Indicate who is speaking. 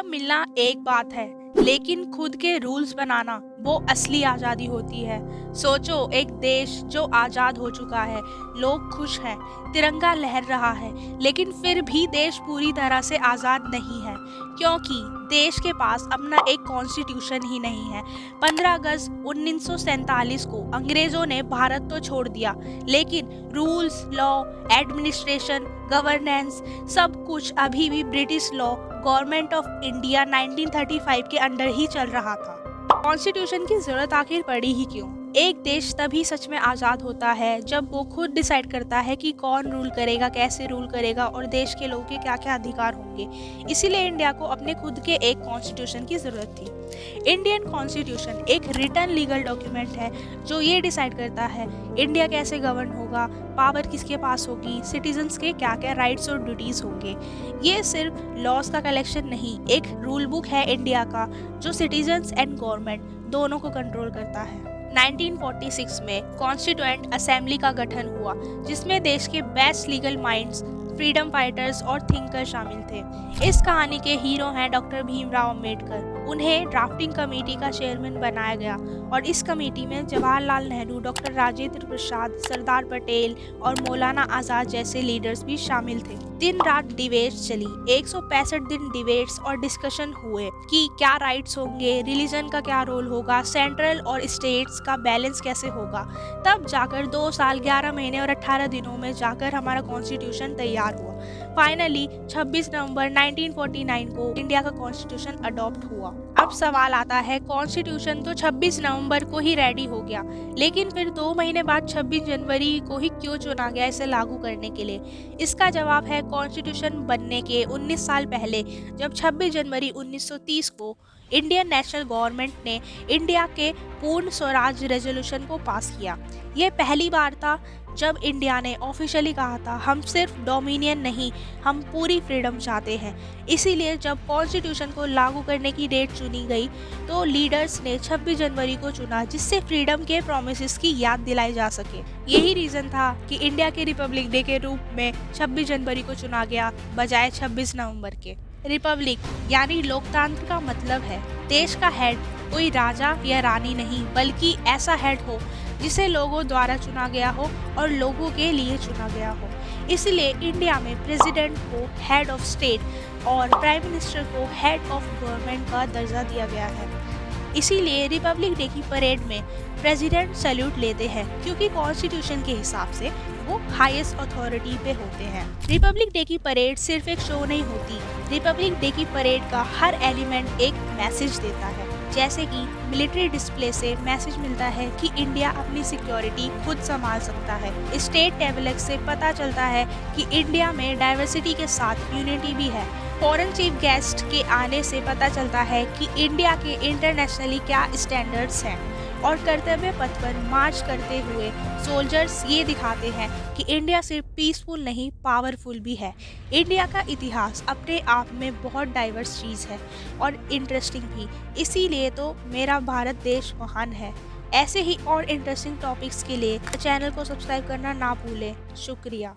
Speaker 1: Freedom मिलना एक बात है, लेकिन खुद के रूल्स बनाना वो असली आज़ादी होती है। सोचो, एक देश जो आज़ाद हो चुका है, लोग खुश हैं, तिरंगा लहर रहा है, लेकिन फिर भी देश पूरी तरह से आज़ाद नहीं है, क्योंकि देश के पास अपना एक कॉन्स्टिट्यूशन ही नहीं है। 15 अगस्त 1947 को अंग्रेजों ने भारत तो छोड़ दिया, लेकिन रूल्स, लॉ, एडमिनिस्ट्रेशन, गवर्नेंस सब कुछ अभी भी British law government of India 1935 के अंडर ही चल रहा था। कॉन्स्टिट्यूशन की जरूरत आखिर पड़ी ही क्यों? एक देश तभी सच में आज़ाद होता है जब वो खुद डिसाइड करता है कि कौन रूल करेगा, कैसे रूल करेगा और देश के लोगों के क्या क्या अधिकार होंगे। इसीलिए इंडिया को अपने खुद के एक कॉन्स्टिट्यूशन की ज़रूरत थी। इंडियन कॉन्स्टिट्यूशन एक रिटन लीगल डॉक्यूमेंट है जो ये डिसाइड करता है इंडिया कैसे गवर्न होगा, पावर किसके पास होगी, सिटीजन्स के क्या क्या राइट्स और ड्यूटीज़ होंगे। ये सिर्फ लॉज का कलेक्शन नहीं, एक रूल बुक है इंडिया का जो सिटीजन्स एंड गवर्नमेंट दोनों को कंट्रोल करता है। 1946 में कॉन्स्टिट्यूएंट असेंबली का गठन हुआ, जिसमें देश के best legal minds, freedom fighters और थिंकर शामिल थे। इस कहानी के हीरो हैं डॉक्टर भीमराव अंबेडकर। उन्हें ड्राफ्टिंग कमेटी का चेयरमैन बनाया गया और इस कमेटी में जवाहरलाल नेहरू, डॉक्टर राजेंद्र प्रसाद, सरदार पटेल और मौलाना आज़ाद जैसे लीडर्स भी शामिल थे। दिन रात डिबेट्स चली, 165 दिन डिबेट्स और डिस्कशन हुए कि क्या राइट्स होंगे, रिलीजन का क्या रोल होगा, सेंट्रल और स्टेट्स का बैलेंस कैसे होगा। तब जाकर 2 साल 11 महीने और 18 दिनों में जाकर हमारा कॉन्स्टिट्यूशन तैयार हुआ। फाइनली 26 नवंबर 1949 को इंडिया का कॉन्स्टिट्यूशन अडॉप्ट हुआ। अब सवाल आता है, कॉन्स्टिट्यूशन तो 26 नवंबर को ही रेडी हो गया, लेकिन फिर 2 महीने बाद 26 जनवरी को ही क्यों चुना गया इसे लागू करने के लिए? इसका जवाब है कॉन्स्टिट्यूशन बनने के 19 साल पहले, जब 26 जनवरी 1930 को इंडियन नेशनल गवर्नमेंट ने इंडिया के पूर्ण स्वराज रेजोल्यूशन को पास किया। ये पहली बार था जब इंडिया ने ऑफिशियली कहा था हम सिर्फ डोमिनियन नहीं, हम पूरी फ्रीडम चाहते हैं। इसीलिए जब कॉन्स्टिट्यूशन को लागू करने की डेट चुनी गई तो लीडर्स ने 26 जनवरी को चुना, जिससे फ्रीडम के प्रोमिसेस की याद दिलाई जा सके। यही रीज़न था कि इंडिया के रिपब्लिक डे के रूप में 26 जनवरी को चुना गया, बजाय 26 नवंबर के। रिपब्लिक यानी लोकतंत्र का मतलब है देश का हेड कोई राजा या रानी नहीं, बल्कि ऐसा हेड हो जिसे लोगों द्वारा चुना गया हो और लोगों के लिए चुना गया हो। इसलिए इंडिया में प्रेसिडेंट को हेड ऑफ स्टेट और प्राइम मिनिस्टर को हेड ऑफ गवर्नमेंट का दर्जा दिया गया है। इसीलिए रिपब्लिक डे की परेड में प्रेसिडेंट सैल्यूट लेते हैं, क्योंकि कॉन्स्टिट्यूशन के हिसाब से वो हाईएस्ट अथॉरिटी पे होते हैं। रिपब्लिक डे की परेड सिर्फ एक शो नहीं होती, रिपब्लिक डे की परेड का हर एलिमेंट एक मैसेज देता है। जैसे कि मिलिट्री डिस्प्ले से मैसेज मिलता है कि इंडिया अपनी सिक्योरिटी खुद संभाल सकता है। स्टेट टेबलेट से पता चलता है कि इंडिया में डाइवर्सिटी के साथ यूनिटी भी है। फॉरेन चीफ गेस्ट के आने से पता चलता है कि इंडिया के इंटरनेशनली क्या स्टैंडर्ड्स हैं। और कर्तव्य पथ पर मार्च करते हुए सोल्जर्स ये दिखाते हैं कि इंडिया सिर्फ पीसफुल नहीं, पावरफुल भी है। इंडिया का इतिहास अपने आप में बहुत डाइवर्स चीज़ है और इंटरेस्टिंग भी, इसीलिए तो मेरा भारत देश महान है। ऐसे ही और इंटरेस्टिंग टॉपिक्स के लिए चैनल को सब्सक्राइब करना ना भूलें। शुक्रिया।